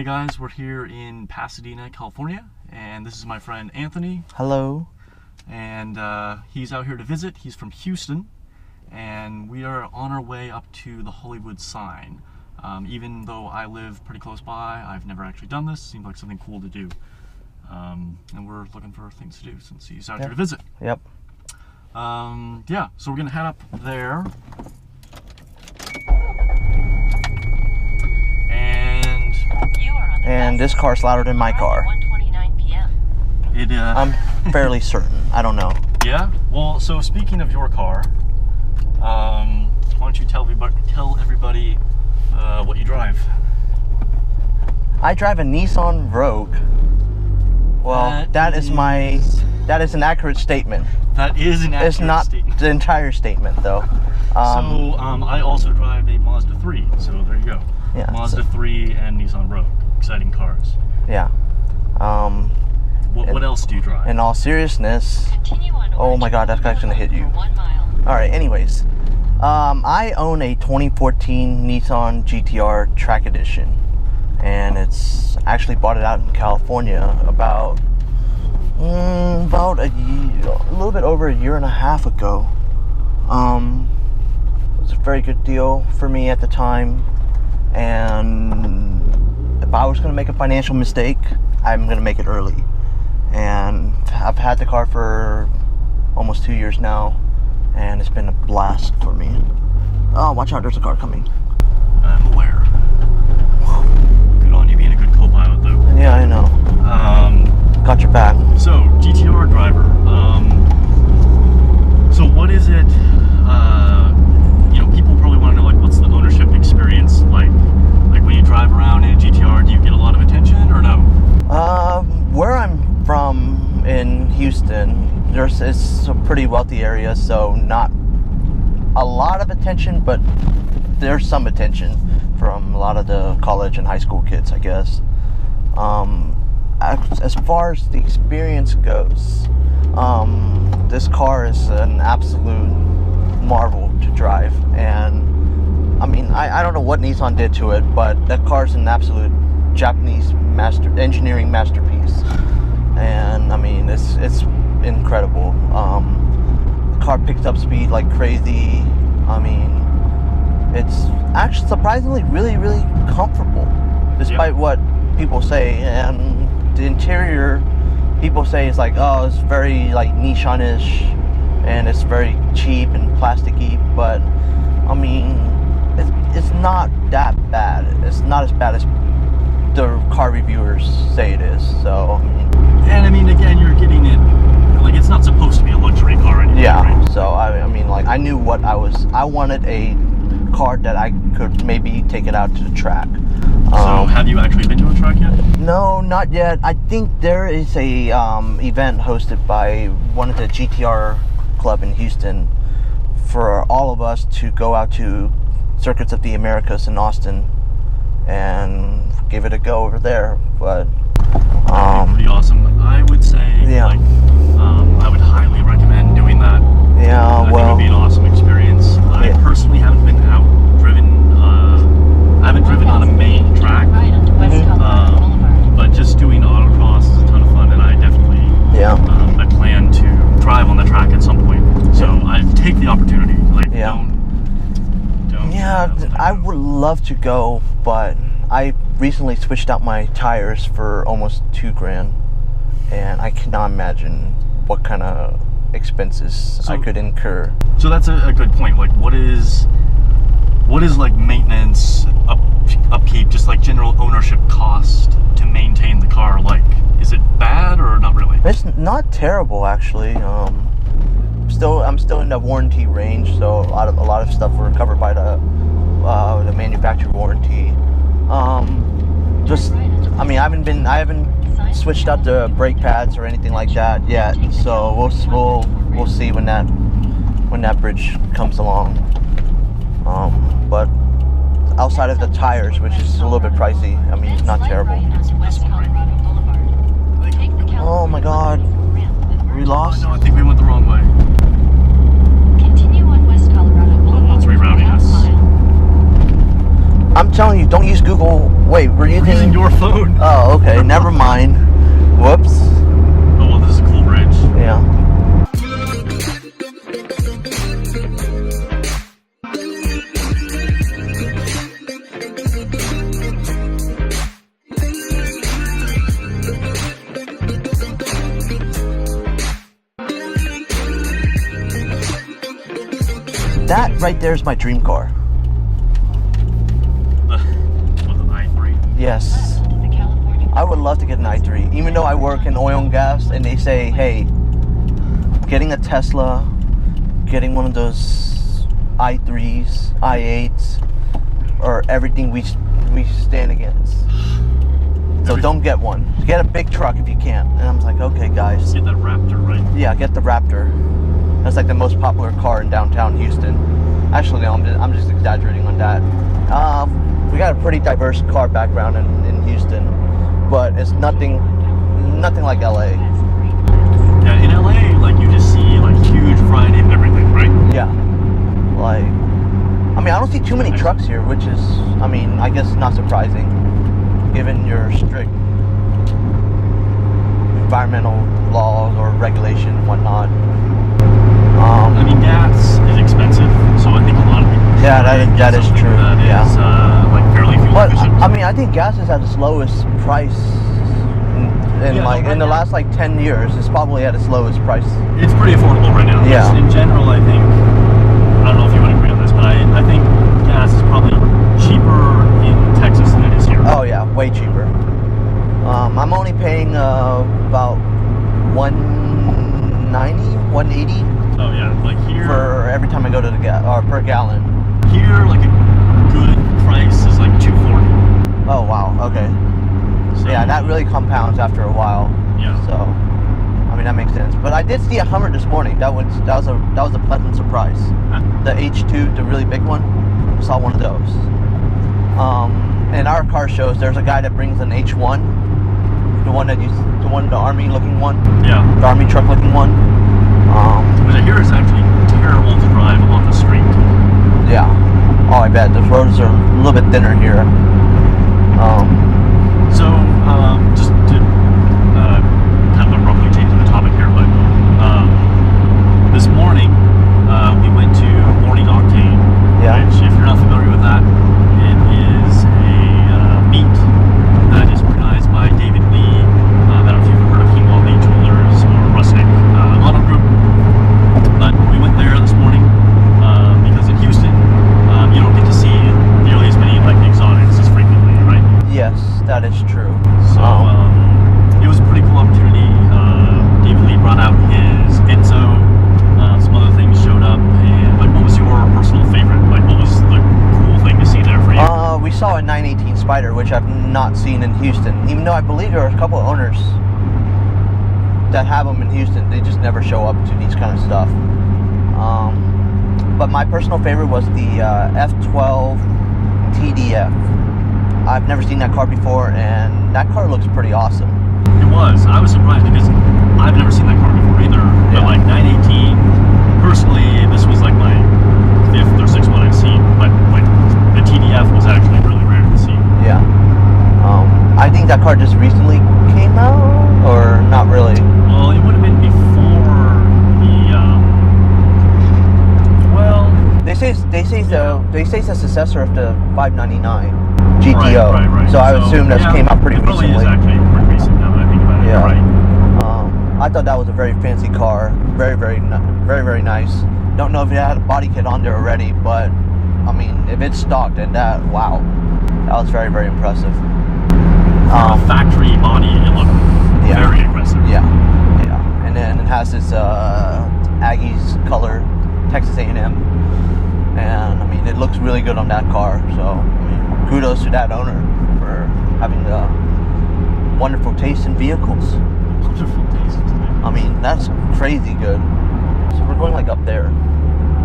guys, we're here in Pasadena, California, and this is my friend Anthony. Hello. And he's out here to visit. He's from Houston, and we are on our way up to the Hollywood sign. Even though I live pretty close by, I've never actually done this. Seems like something cool to do. And we're looking for things to do since he's out here to visit. Yep. Yeah, so we're gonna head up there. And this car's louder than my car. 1:29 p.m. I'm fairly certain. I don't know. Yeah? Well, so speaking of your car, why don't you tell everybody what you drive? I drive a Nissan Rogue. Well, that is an accurate statement. That is an accurate statement. It's not the entire statement, though. I also drive a Mazda 3, so there you go. Yeah, Mazda 3 and Nissan Rogue. Exciting cars. Yeah. What else do you drive? In all seriousness, oh my god, that guy's gonna hit you. Alright, anyways. I own a 2014 Nissan GTR Track Edition. And it's actually bought it out in California about a little bit over a year and a half ago. It was a very good deal for me at the time, and if I was going to make a financial mistake, I'm going to make it early. And I've had the car for almost 2 years now, and it's been a blast for me. Oh, watch out, there's a car coming. I'm aware. Good on you being a good co-pilot, though. Yeah, I know. Got your back. So, GTR driver. So what is it, people probably want to know, like, what's the ownership experience like? Like, when you drive around in a GTR, do you get a lot of attention, or no? Where I'm from in Houston, it's a pretty wealthy area, so not a lot of attention, but there's some attention from a lot of the college and high school kids, I guess. As far as the experience goes, this car is an absolute marvel to drive, and I mean, I don't know what Nissan did to it, but that car's an absolute Japanese engineering masterpiece, and I mean, it's incredible. The car picks up speed like crazy. I mean, it's actually surprisingly really comfortable, despite what people say. And the interior, people say it's like, oh, it's very like Nissan-ish, and it's very cheap and plasticky, but I mean, it's not that bad. It's not as bad as the car reviewers say it is. So I mean, and I mean, again, you're getting it like it's not supposed to be a luxury car anymore. Yeah. Right? So I mean, like, I knew what I wanted a car that I could maybe take it out to the track. So have you actually been to a track yet? No, not yet. I think there is a event hosted by one of the GTR club in Houston for all of us to go out to Circuits of the Americas in Austin and give it a go over there. But pretty awesome. I would say, yeah, like, I would highly recommend doing that. Yeah, I think it would be an awesome experience. I personally haven't been I haven't driven on a main track, but just doing autocross is a ton of fun, and I definitely, I plan to drive on the track at some point. So I take the opportunity. Like, don't. Yeah, I would love to go, but I recently switched out my tires for almost $2,000, and I cannot imagine what kind of expenses I could incur. So that's a good point. Like, what is like maintenance, upkeep, just like general ownership cost to maintain the car? Like, is it bad or not really? It's not terrible, actually. I'm still in the warranty range, so a lot of stuff were covered by the manufacturer warranty. I haven't switched out the brake pads or anything like that yet, so we'll see when that bridge comes along. But outside of the tires, which is a little bit pricey, I mean, it's not terrible. Oh my god, we lost? No, I think we went the wrong way. Continue on West Colorado Boulevard. It's rerouting us. I'm telling you, don't use Google Wait, we're We're using... using your phone. Oh, okay. Never mind. Whoops. Oh, well, this is a cool bridge. Yeah. That right there is my dream car. The i3. Yes. The California. I would love to get an i3. Even though I work in oil and gas and they say, hey, getting a Tesla, getting one of those i3s, i8s, or everything we stand against. So don't get one. Get a big truck if you can. And I was like, okay, guys. Get that Raptor, right? Yeah, get the Raptor. That's like the most popular car in downtown Houston. Actually, no, I'm just exaggerating on that. We got a pretty diverse car background in Houston, but it's nothing like LA. Yeah, in LA, like you just see like huge variety of everything, right? Yeah. Like, I mean, I don't see too many trucks here, which is, I mean, I guess not surprising, given your strict environmental laws or regulation and whatnot. I mean, gas is expensive, so I think a lot of people. Yeah, that is true. That Yeah. is like fairly fuel But efficient. I mean, I think gas is at its lowest price in Yeah, like right in the now. last like 10 years. It's probably at its lowest price. It's pretty affordable right now. Yeah. Just in general, I think. I don't know if you would agree on this, but I think gas is probably cheaper in Texas than it is here. Oh yeah, way cheaper. I'm only paying about $1.90, $1.80 Oh yeah, like here. for every time I go to the gas or per gallon. Here, like a good price is like $2.40. Oh wow, okay. So, Yeah, that really compounds after a while. Yeah. So, I mean that makes sense. But I did see a Hummer this morning. That was a pleasant surprise. The H2, the really big one. I saw one of those. In our car shows, there's a guy that brings an H1, the army looking one, Yeah. the army truck looking one. Which I hear is actually terrible to drive on the street. Yeah. Oh, I bet the roads are a little bit thinner here. So, just to kind of abruptly change the topic here, but this morning we went to Morning Octane, Yeah. which, if you're not familiar with that, it is a meet that is organized by David Lee. I don't know if you've heard of Quinoa Lee Jewelers or Rustic Auto Group, but we went there this morning because in Houston you don't get to see nearly as many like exotics as frequently, right? Yes, that is true. So it was a pretty cool opportunity. David Lee brought out his Enzo, some other things showed up, and like, what was your personal favorite? Like, what was the cool thing to see there for you? We saw a 918 Spyder, which I've not seen in Houston, even though I believe there are a couple of owners that have them in Houston. They just never show up to these kind of stuff. But my personal favorite was the F12 TDF. I've never seen that car before, and that car looks pretty awesome. It was. I was surprised because I've never seen that car before either. But Yeah. like 918, personally, this was like my 5th or 6th one I've seen. But like the TDF was actually really rare to see. Yeah. I think that car just recently came out, or not really. Well, it would have been before the. Well. They say it's the successor of the 599 GTO. Right. So I would assume that's came out pretty it probably recently. is actually pretty recent now that I think about it. Yeah. You're right. I thought that was a very fancy car. Very nice. Don't know if it had a body kit on there already, but I mean, if it's stocked, then that was very impressive. From a factory body, it looked very aggressive. Yeah. And then it has this Aggies color, Texas A&M, and I mean, it looks really good on that car. So I mean, kudos to that owner for having the wonderful taste in vehicles. Wonderful taste. I mean, that's crazy good. So we're going like up there.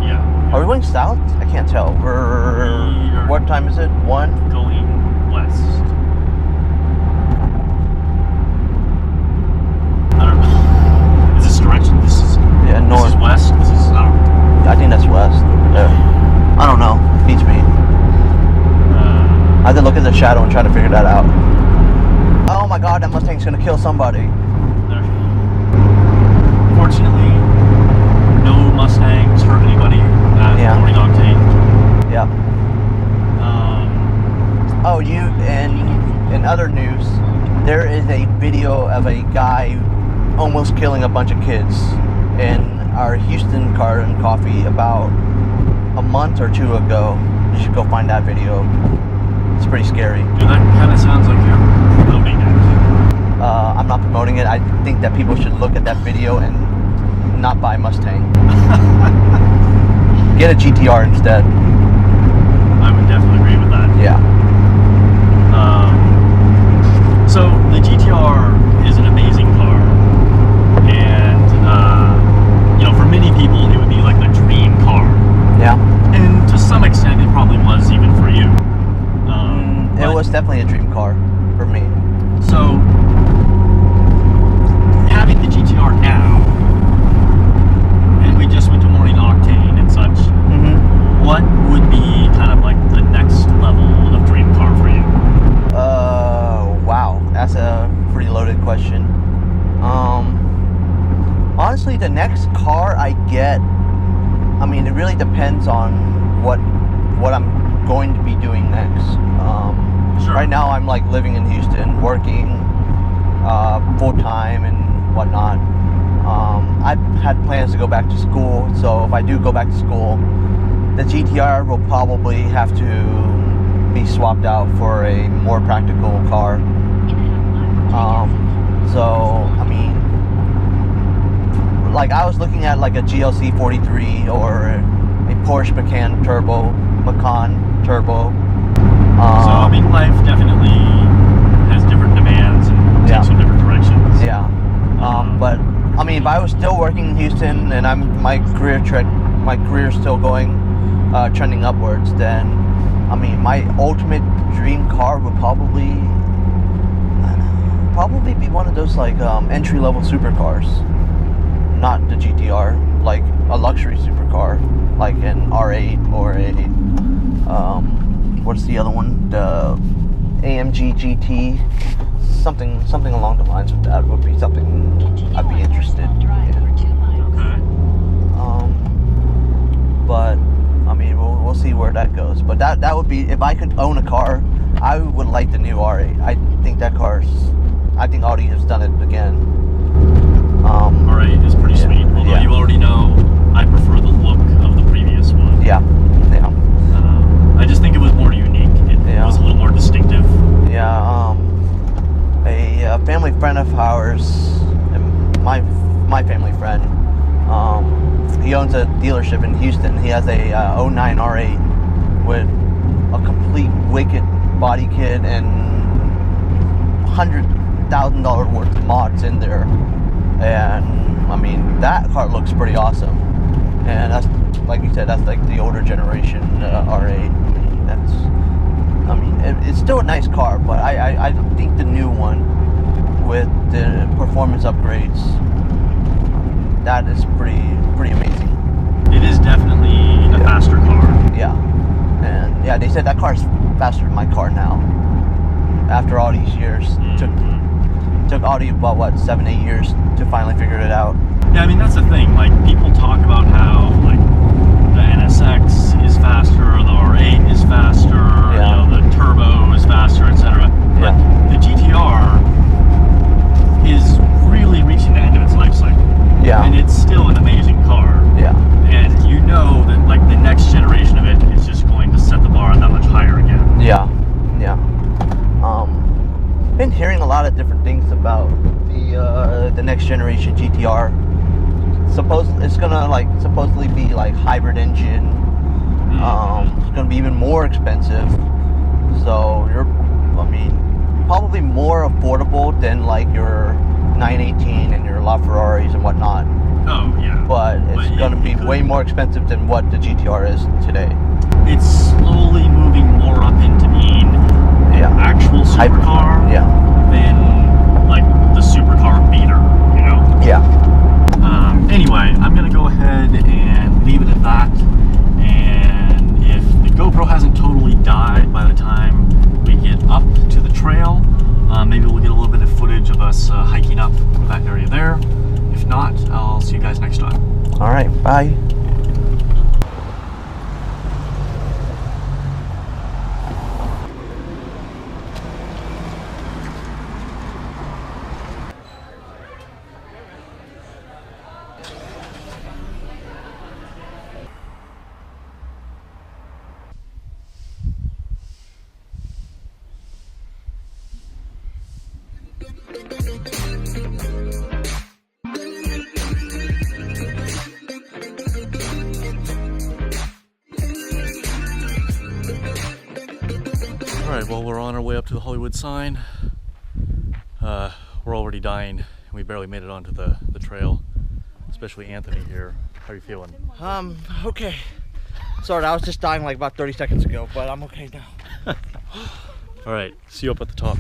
Yeah. Are we going south? I can't tell. What time is it? 1? Going west. I don't know. Is this direction? This is North. This is west. This is I think that's west over there. I don't know. Beats me. I have to look look at the shadow and try to figure that out. Oh my god, that Mustang's gonna kill somebody. There. Fortunately, no Mustangs hurt anybody at Yeah. Morning Octane. Yep. Oh, in other news, there is a video of a guy almost killing a bunch of kids in our Houston Car and Coffee about a month or two ago. You should go find that video. It's pretty scary. Dude, that kind of sounds like you're promoting it. I'm not promoting it. I think that people should look at that video and not buy Mustang. Get a GTR instead. I would definitely agree with that. Yeah. So the GTR is an amazing car, and you know, for many people, it would be like the dream car. Yeah. And to some extent, it probably was even for you. It was definitely a dream car for me. So, having the GTR now, and we just went to Morning Octane and such, what would be kind of like the next level of dream car for you? Wow, that's a pretty loaded question. Honestly, the next car I get, I mean, it really depends on what I'm going to be doing next. Sure. Right now, I'm like living in Houston, working full time and whatnot. I've had plans to go back to school, so if I do go back to school, the GTR will probably have to be swapped out for a more practical car. So, I mean, like I was looking at like a GLC 43 or a Porsche Macan Turbo. So, I mean, life definitely has different demands and takes some different directions. Yeah. But I mean, if I was still working in Houston and my career's still going, trending upwards, then I mean, my ultimate dream car would probably be one of those like entry-level supercars, not the GTR, like a luxury supercar, like an R8 or a what's the other one? The AMG GT, something along the lines of that would be something I'd be interested in. Okay. But I mean, we'll see where that goes. But that would be, if I could own a car, I would like the new R8. I think Audi has done it again. R8 is pretty sweet. Although you already know, I prefer the look of the previous one. Yeah. I just think it was more unique. It was a little more distinctive. Yeah. A family friend of ours, and my family friend, he owns a dealership in Houston. He has a 09 R8 with a complete wicked body kit and $100,000 worth of mods in there. And I mean, that car looks pretty awesome. And that's, like you said, that's like the older generation R8. I mean, it's still a nice car, but I think the new one with the performance upgrades, that is pretty amazing. It is definitely a faster car. Yeah. And yeah, they said that car's faster than my car now. After all these years, took Audi about what, 7-8 years to finally figure it out. Yeah, I mean, that's the thing. Like, people talk about how like the NSX is faster, the R8 is faster, you know, the turbo is faster, etc. But the GTR is really reaching the end of its life cycle. Yeah. And it's still an amazing car. Yeah. And you know that like the next generation of it is just going to set the bar that much higher again. Yeah. Been hearing a lot of different things about the next generation GTR. It's gonna supposedly be like hybrid engine. It's gonna be even more expensive. So probably more affordable than like your 918 and your LaFerraris and whatnot. Oh yeah. But it's gonna be way more expensive than what the GTR is today. It's slowly moving more up into being an actual supercar than like the supercar beater, you know? Yeah. Anyway, I'm gonna go ahead and leave it at that. And if the GoPro hasn't totally died by the time we get Bye. Alright, well, we're on our way up to the Hollywood sign. We're already dying, and we barely made it onto the trail. Especially Anthony here. How are you feeling? Okay. Sorry, I was just dying like about 30 seconds ago, but I'm okay now. Alright, see you up at the top.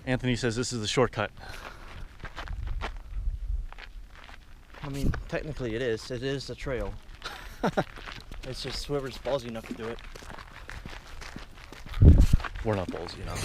Anthony says this is the shortcut. I mean, technically it is. It is a trail. It's just whoever's ballsy enough to do it. We're not ballsy enough.